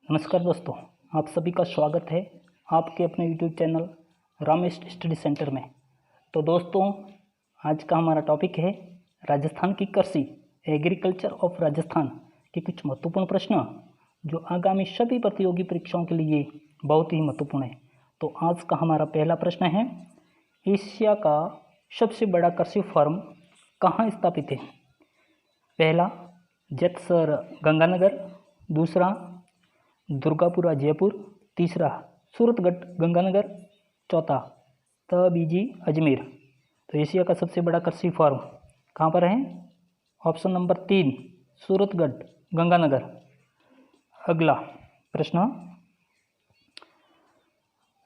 नमस्कार दोस्तों, आप सभी का स्वागत है आपके अपने YouTube channel Ramesh study centre में। तो दोस्तों, आज का हमारा टॉपिक है राजस्थान की कृषि, एग्रीकल्चर ऑफ राजस्थान के कुछ महत्वपूर्ण प्रश्न जो आगामी सभी प्रतियोगी परीक्षाओं के लिए बहुत ही महत्वपूर्ण है। तो आज का हमारा पहला प्रश्न है, एशिया का सबसे बड़ा कृषि फर्म कहाँ स्थापित है? पहला जेतसर गंगानगर, दूसरा दुर्गापुरा जयपुर, तीसरा सूरतगढ़ गंगानगर, चौथा तबीजी अजमेर। तो एशिया का सबसे बड़ा कृषि फर्म कहाँ पर है? Option number 3 Suratgarh Ganganagar. अगला प्रश्न,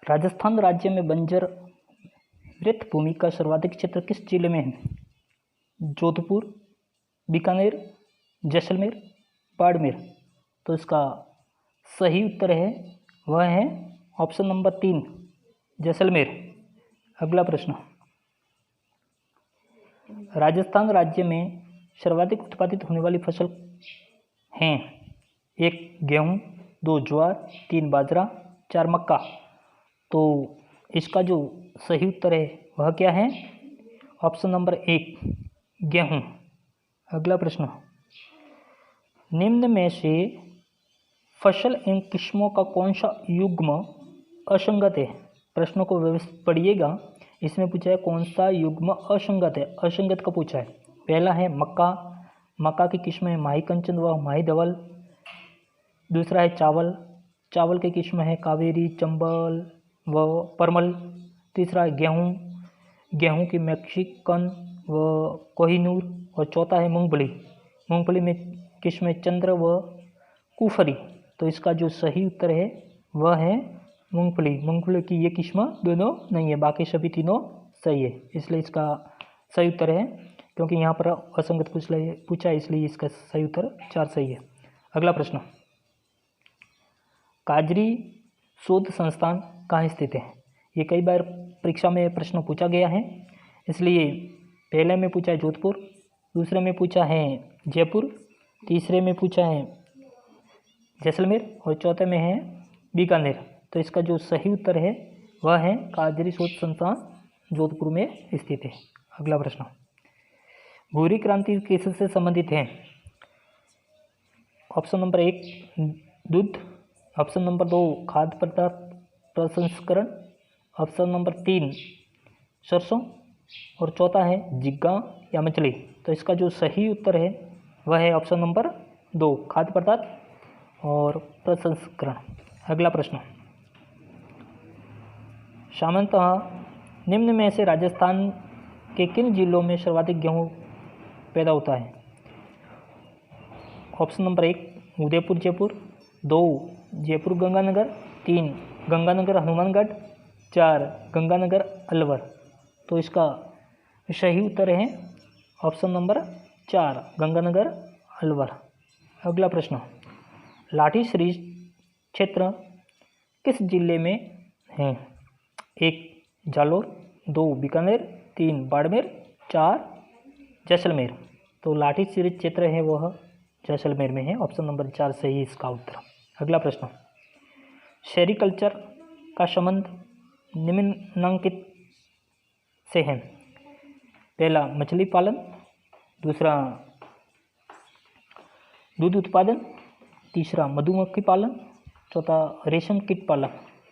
राजस्थान राज्य में बंजर वृत्त भूमि का सर्वाधिक क्षेत्र किस जिले में है? जोधपुर, बीकानेर, जैसलमेर, बाड़मेर। तो इसका सही उत्तर है वह है ऑप्शन नंबर 3 जैसलमेर। अगला प्रश्न, राजस्थान राज्य में सर्वाधिक उत्पादित होने वाली फसल हैं? 1 गेहूँ, 2 ज्वार, 3 बाजरा, 4 मक्का। तो इसका जो सही उत्तर है वह क्या है? ऑप्शन नंबर 1 गेहूँ। अगला प्रश्न, निम्न में से फसल एवं किस्मों का कौन सा युग्म असंगत है? प्रश्नों को व्यवस्थित पढ़िएगा। इसमें पूछा है कौन सा युग्म असंगत है, असंगत का पूछा है। पहला है मक्का, मक्का की किस्म है माही कंचन व माही धवल। दूसरा है चावल, चावल की किस्म है कावेरी, चंबल व परमल। तीसरा है गेहूँ, गेहूँ की मैक्सिकन व कोहिनूर। और चौथा है मूंगफली, मूंगफली में किस्म है चंद्र व कुफरी। तो इसका जो सही उत्तर है वह है मूंगफली। मूंगफली की ये किस्म दोनों नहीं है, बाकी सभी तीनों सही है, इसलिए इसका सही उत्तर है। क्योंकि यहाँ पर असंगत पूछा है, इसलिए इसका सही उत्तर 4 सही है। अगला प्रश्न, काजरी शोध संस्थान कहाँ स्थित है? ये कई बार परीक्षा में प्रश्न पूछा गया है, इसलिए पहले में पूछा है जोधपुर, दूसरे में पूछा है जयपुर, तीसरे में पूछा है जैसलमेर और चौथे में है बीकानेर। तो इसका जो सही उत्तर है वह है काजरी शोध संस्थान जोधपुर में स्थित है। अगला प्रश्न, भूरी क्रांति किससे संबंधित है? ऑप्शन नंबर 1 दूध, ऑप्शन नंबर 2 खाद्य पदार्थ प्रसंस्करण, ऑप्शन नंबर 3 सरसों और चौथा है झींगा या मछली। तो इसका जो सही उत्तर है वह है ऑप्शन नंबर 2 खाद्य पदार्थ और प्रसंस्करण। अगला प्रश्न, सामान्यतः निम्न में से राजस्थान के किन जिलों में सर्वाधिक गेहूँ पैदा होता है? Option number 1 Udaipur Jaipur, 2 Jaipur Ganganagar, 3 Ganganagar Hanumangarh, 4 Ganganagar Alwar. तो इसका सही उत्तर है ऑप्शन नंबर 4 गंगानगर अलवर। अगला प्रश्न, लाठी सीरीज क्षेत्र किस जिले में है? 1 जालोर, 2 बीकानेर, 3 बाड़मेर, 4 जैसलमेर। तो लाठी सीरीज क्षेत्र है वह जैसलमेर में है, ऑप्शन नंबर 4 सही इसका उत्तर। अगला प्रश्न, सेरीकल्चर का संबंध निम्नलिखित से है? पहला मछली पालन, दूसरा दूध उत्पादन, तीसरा मधुमक्खी पालन, चौथा रेशम कीट पालन।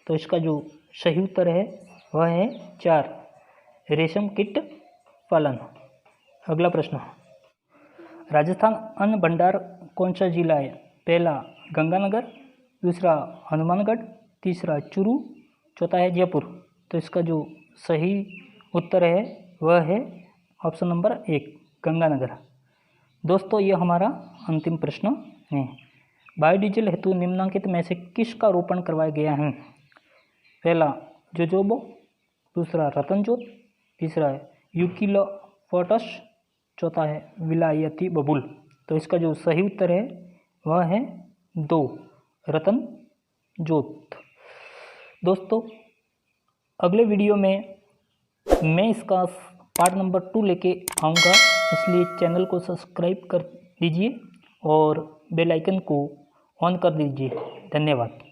तो इसका जो सही उत्तर है वह है 4 रेशम कीट पालन। अगला प्रश्न, राजस्थान अन्न भंडार कौन सा जिला है? पहला गंगानगर, दूसरा हनुमानगढ़, तीसरा चूरू, चौथा है जयपुर। तो इसका जो सही उत्तर है वह है ऑप्शन नंबर 1 गंगानगर। दोस्तों, यह हमारा अंतिम प्रश्न है। बायोडीजल हेतु निम्नलिखित में से किसका रोपण करवाया गया है? पहला जोजोबो, दूसरा रतनजोत, तीसरा है यूकिलोपोटस, चौथा है विलायती बबूल। तो इसका जो सही उत्तर है वह है 2 रतनजोत। दोस्तों, अगले वीडियो में मैं इसका पार्ट नंबर 2 लेके आऊँगा, इसलिए चैनल को सब्सक्राइब कर दीजिए और बेल आइकन को ऑन कर दीजिए। धन्यवाद।